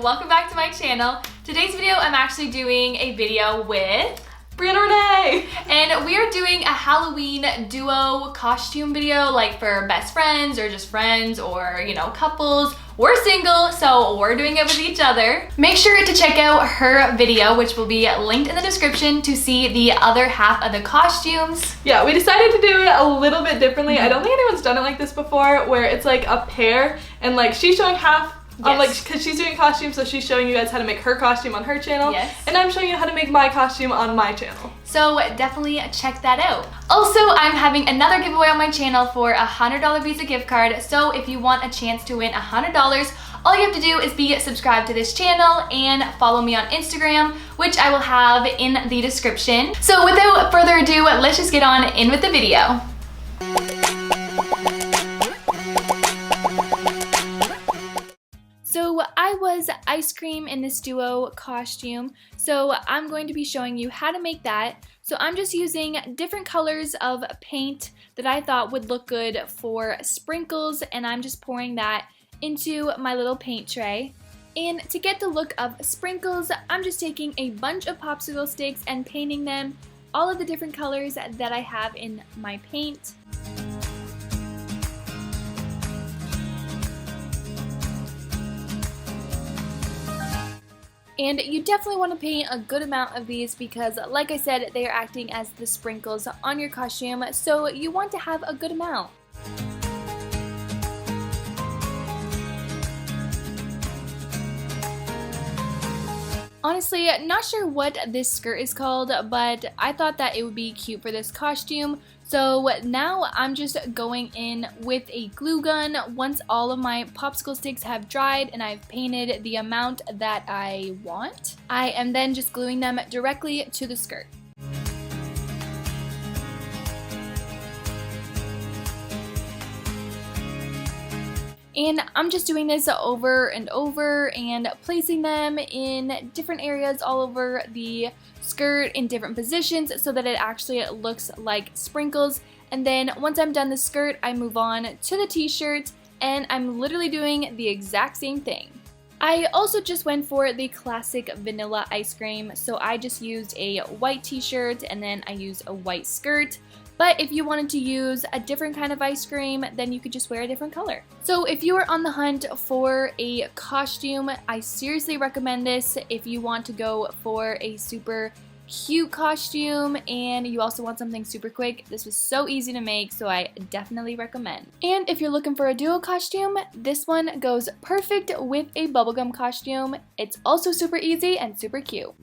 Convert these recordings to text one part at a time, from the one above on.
welcome back to my channel. Today's video, I'm actually doing a video with Brianna Renee! And we are doing a Halloween duo costume video, like for best friends or just friends or, you know, couples. We're single, so we're doing it with each other. Make sure to check out her video, which will be linked in the description, to see the other half of the costumes. Yeah, we decided to do it a little bit differently. I don't think anyone's done it like this before, where it's like a pair and like she's showing half. Yes. Like, because she's doing costumes, so she's showing you guys how to make her costume on her channel. Yes. And I'm showing you how to make my costume on my channel. So definitely check that out. Also, I'm having another giveaway on my channel for a $100 Visa gift card. So if you want a chance to win $100, all you have to do is be subscribed to this channel and follow me on Instagram, which I will have in the description. So without further ado, let's just get on in with the video. So I was ice cream in this duo costume, so I'm going to be showing you how to make that. So I'm just using different colors of paint that I thought would look good for sprinkles, and I'm just pouring that into my little paint tray. And to get the look of sprinkles, I'm just taking a bunch of popsicle sticks and painting them all of the different colors that I have in my paint. And you definitely want to paint a good amount of these because, like I said, they are acting as the sprinkles on your costume, so you want to have a good amount. Honestly, not sure what this skirt is called, but I thought that it would be cute for this costume. So now I'm just going in with a glue gun once all of my popsicle sticks have dried and I've painted the amount that I want. I am then just gluing them directly to the skirt. And I'm just doing this over and over and placing them in different areas all over the skirt in different positions so that it actually looks like sprinkles. And then once I'm done the skirt, I move on to the t-shirt, and I'm literally doing the exact same thing. I also just went for the classic vanilla ice cream, so I just used a white t-shirt and then I used a white skirt. But if you wanted to use a different kind of ice cream, then you could just wear a different color. So if you are on the hunt for a costume, I seriously recommend this. If you want to go for a super cute costume and you also want something super quick, this was so easy to make, so I definitely recommend. And if you're looking for a duo costume, this one goes perfect with a bubblegum costume. It's also super easy and super cute.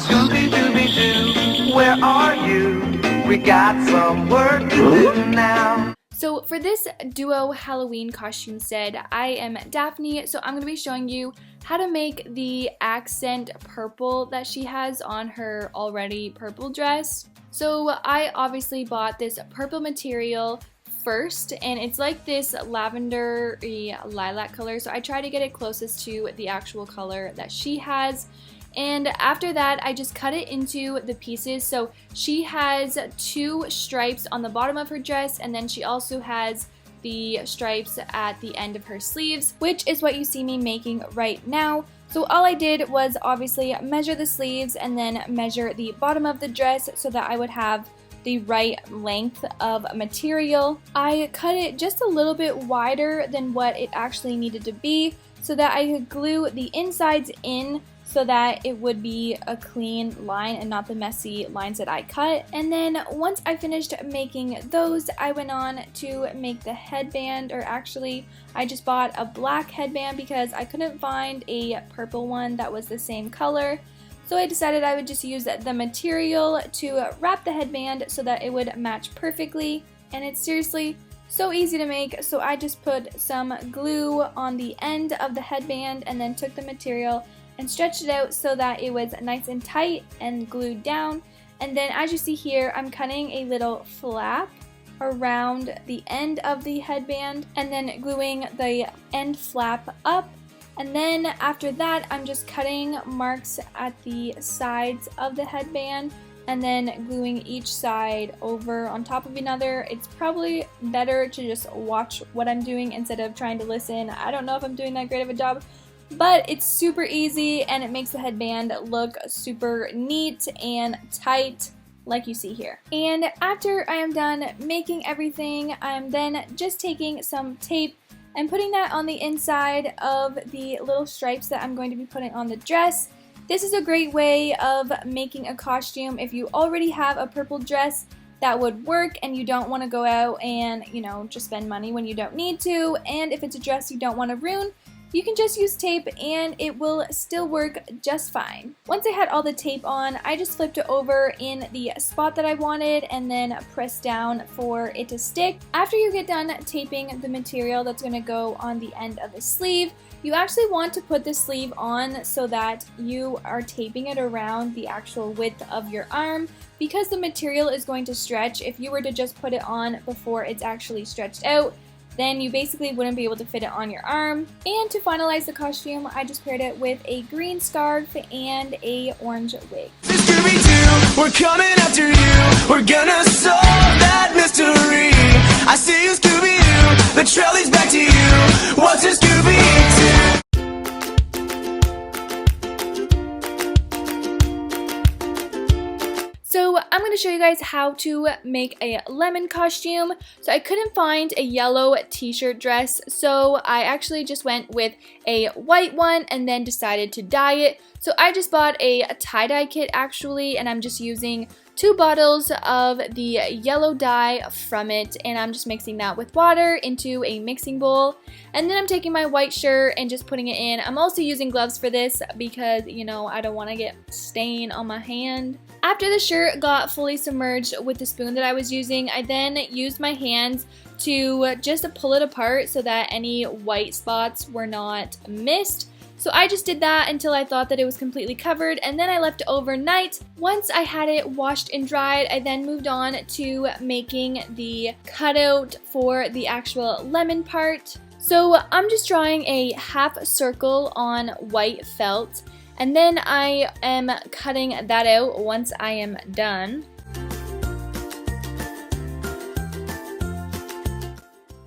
Scooby-Dooby-Doo, where are you? We got some work to do now. So for this duo Halloween costume set, I am Daphne, so I'm going to be showing you how to make the accent purple that she has on her already purple dress. So I obviously bought this purple material first, and it's like this lavender lilac color, so I try to get it closest to the actual color that she has. And after that, I just cut it into the pieces. So she has two stripes on the bottom of her dress, and then she also has the stripes at the end of her sleeves, which is what you see me making right now. So all I did was obviously measure the sleeves and then measure the bottom of the dress so that I would have the right length of material. I cut it just a little bit wider than what it actually needed to be so that I could glue the insides in, so that it would be a clean line and not the messy lines that I cut. And then once I finished making those, I went on to make the headband, or actually I just bought a black headband because I couldn't find a purple one that was the same color. So I decided I would just use the material to wrap the headband so that it would match perfectly. And it's seriously so easy to make. So I just put some glue on the end of the headband and then took the material and stretched it out so that it was nice and tight and glued down. And then as you see here, I'm cutting a little flap around the end of the headband and then gluing the end flap up. And then after that, I'm just cutting marks at the sides of the headband and then gluing each side over on top of another. It's probably better to just watch what I'm doing instead of trying to listen. I don't know if I'm doing that great of a job, but it's super easy and it makes the headband look super neat and tight like you see here. And after I am done making everything, I'm then just taking some tape and putting that on the inside of the little stripes that I'm going to be putting on the dress. This is a great way of making a costume. If you already have a purple dress, that would work and you don't want to go out and, you know, just spend money when you don't need to. And if it's a dress you don't want to ruin, you can just use tape and it will still work just fine. Once I had all the tape on, I just flipped it over in the spot that I wanted and then pressed down for it to stick. After you get done taping the material that's going to go on the end of the sleeve, you actually want to put the sleeve on so that you are taping it around the actual width of your arm, because the material is going to stretch. If you were to just put it on before it's actually stretched out, then you basically wouldn't be able to fit it on your arm. And to finalize the costume, I just paired it with a green scarf and a orange wig. Scooby-Doo, we're coming after you. We're gonna solve that mystery. I see you, Scooby-Doo. The trail leads back to you. What's a Scooby-Doo? So I'm going to show you guys how to make a lemon costume. So I couldn't find a yellow t-shirt dress, so I actually just went with a white one and then decided to dye it. So I just bought a tie-dye kit actually, and I'm just using 2 bottles of the yellow dye from it, and I'm just mixing that with water into a mixing bowl. And then I'm taking my white shirt and just putting it in. I'm also using gloves for this because, you know, I don't want to get stain on my hand. After the shirt got fully submerged with the spoon that I was using, I then used my hands to just pull it apart so that any white spots were not missed. So I just did that until I thought that it was completely covered, and then I left it overnight. Once I had it washed and dried, I then moved on to making the cutout for the actual lemon part. So I'm just drawing a half circle on white felt, and then I am cutting that out once I am done.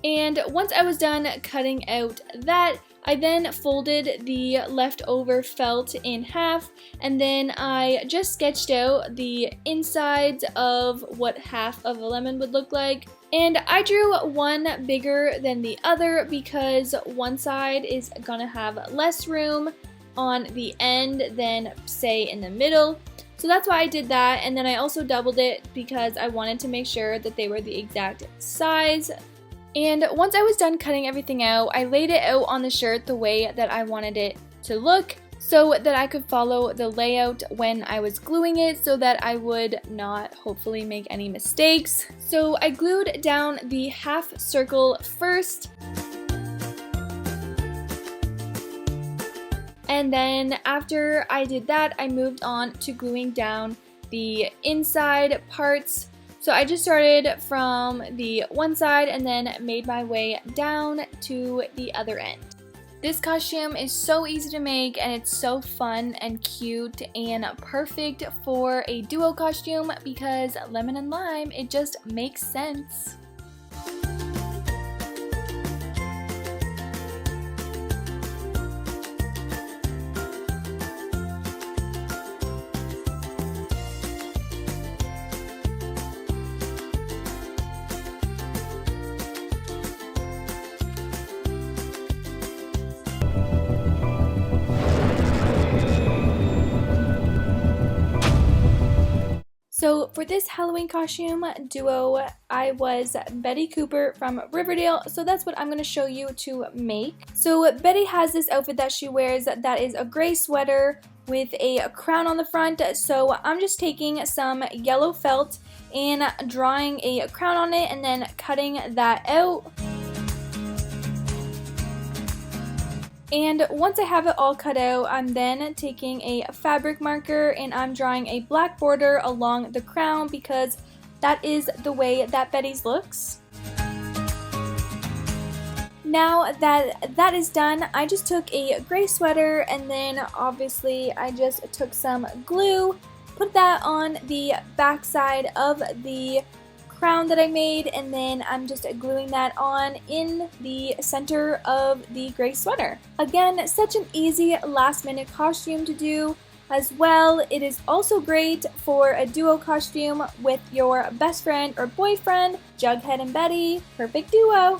And once I was done cutting out that, I then folded the leftover felt in half, and then I just sketched out the insides of what half of a lemon would look like. And I drew one bigger than the other because one side is gonna have less room on the end than, say, in the middle. So that's why I did that, and then I also doubled it because I wanted to make sure that they were the exact size. And once I was done cutting everything out, I laid it out on the shirt the way that I wanted it to look so that I could follow the layout when I was gluing it so that I would not hopefully make any mistakes. So I glued down the half circle first. And then after I did that, I moved on to gluing down the inside parts. So I just started from the one side and then made my way down to the other end. This costume is so easy to make and it's so fun and cute and perfect for a duo costume because lemon and lime, it just makes sense. So for this Halloween costume duo, I was Betty Cooper from Riverdale, so that's what I'm going to show you to make. So Betty has this outfit that she wears that is a gray sweater with a crown on the front, so I'm just taking some yellow felt and drawing a crown on it and then cutting that out. And once I have it all cut out, I'm then taking a fabric marker and I'm drawing a black border along the crown because that is the way that Betty's looks. Now that that is done, I just took a gray sweater and then obviously I just took some glue, put that on the back side of the crown that I made, and then I'm just gluing that on in the center of the gray sweater. Again, such an easy last minute costume to do as well. It is also great for a duo costume with your best friend or boyfriend, Jughead and Betty, perfect duo.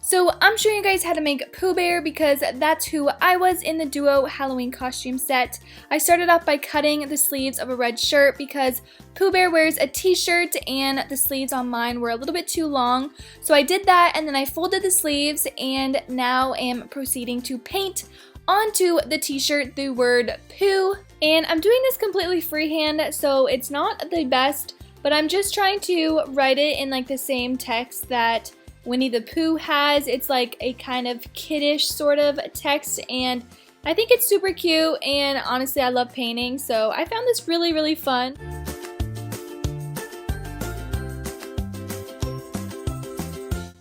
So I'm showing you guys how to make Pooh Bear because that's who I was in the duo Halloween costume set. I started off by cutting the sleeves of a red shirt because Pooh Bear wears a t-shirt and the sleeves on mine were a little bit too long. So I did that, and then I folded the sleeves, and now am proceeding to paint onto the t-shirt the word Pooh. And I'm doing this completely freehand, so it's not the best, but I'm just trying to write it in like the same text that Winnie the Pooh has. It's like a kind of kiddish sort of text, and I think it's super cute, and honestly I love painting, so I found this really, really fun.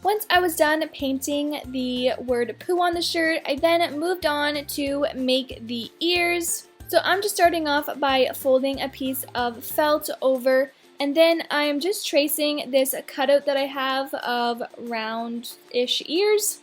Once I was done painting the word Pooh on the shirt, I then moved on to make the ears. So I'm just starting off by folding a piece of felt over, and then I'm just tracing this cutout that I have of round-ish ears.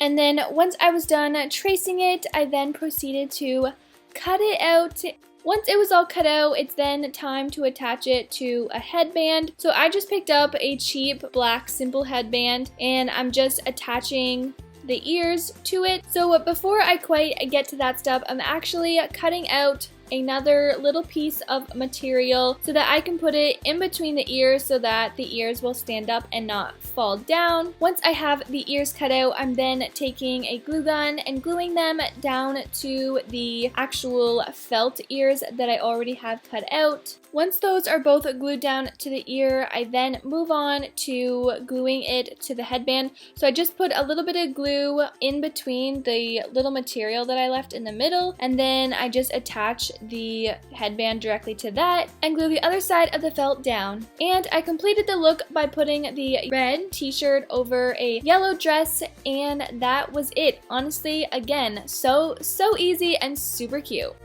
And then once I was done tracing it, I then proceeded to cut it out. Once it was all cut out, it's then time to attach it to a headband. So I just picked up a cheap black simple headband, and I'm just attaching the ears to it. So before I quite get to that step, I'm actually cutting out another little piece of material so that I can put it in between the ears so that the ears will stand up and not fall down. Once I have the ears cut out, I'm then taking a glue gun and gluing them down to the actual felt ears that I already have cut out. Once those are both glued down to the ear, I then move on to gluing it to the headband. So I just put a little bit of glue in between the little material that I left in the middle, and then I just attach the headband directly to that and glue the other side of the felt down. And I completed the look by putting the red t-shirt over a yellow dress, and that was it. Honestly, again, so easy and super cute.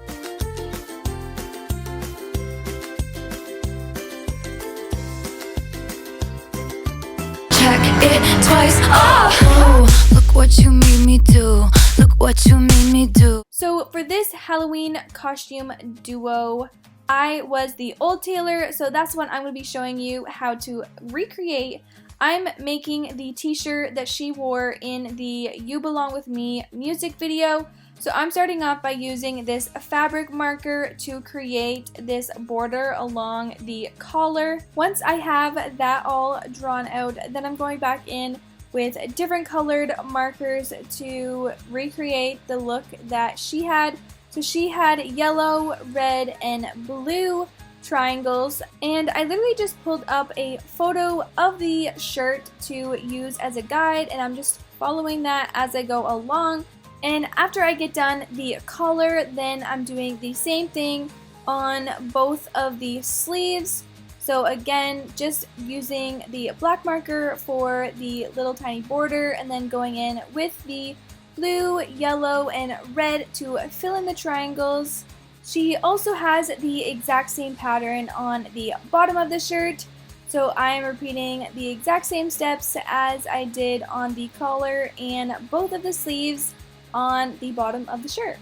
Check it twice. Oh, look what you made me do. Look what you made me do. So for this Halloween costume duo, I was the old Tailor, so that's what I'm going to be showing you how to recreate. I'm making the t-shirt that she wore in the You Belong With Me music video. So I'm starting off by using this fabric marker to create this border along the collar. Once I have that all drawn out, then I'm going back in with different colored markers to recreate the look that she had. So she had yellow, red, and blue triangles, and I literally just pulled up a photo of the shirt to use as a guide, and I'm just following that as I go along. And after I get done the collar, then I'm doing the same thing on both of the sleeves. So again, just using the black marker for the little tiny border, and then going in with the blue, yellow, and red to fill in the triangles. She also has the exact same pattern on the bottom of the shirt, so I am repeating the exact same steps as I did on the collar and both of the sleeves on the bottom of the shirt.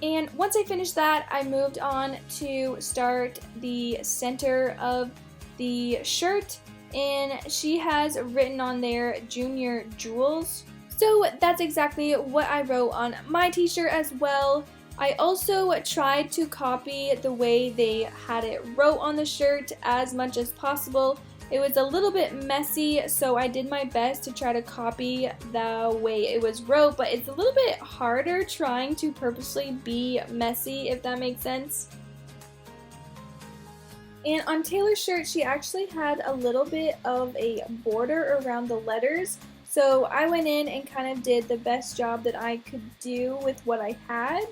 And once I finished that, I moved on to start the center of the shirt, and she has written on there Junior Jewels. So that's exactly what I wrote on my t-shirt as well. I also tried to copy the way they had it wrote on the shirt as much as possible. It was a little bit messy, so I did my best to try to copy the way it was wrote, but it's a little bit harder trying to purposely be messy, if that makes sense. And on Taylor's shirt, she actually had a little bit of a border around the letters, so I went in and kind of did the best job that I could do with what I had.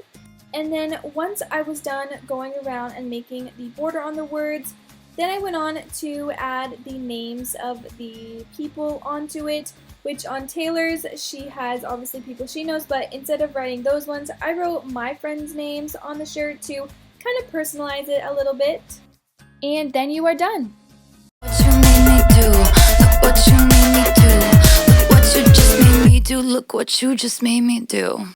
And then once I was done going around and making the border on the words, then I went on to add the names of the people onto it, which on Taylor's, she has obviously people she knows, but instead of writing those ones, I wrote my friends' names on the shirt to kind of personalize it a little bit. And then you are done. What you made me do, look what you made me do. Look what you just made me do, look what you just made me do.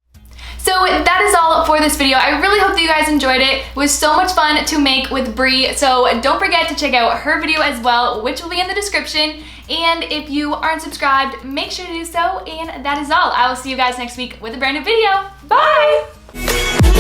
So that is all for this video. I really hope that you guys enjoyed it. It was so much fun to make with Bree. So don't forget to check out her video as well, which will be in the description. And if you aren't subscribed, make sure to do so. And that is all. I will see you guys next week with a brand new video. Bye!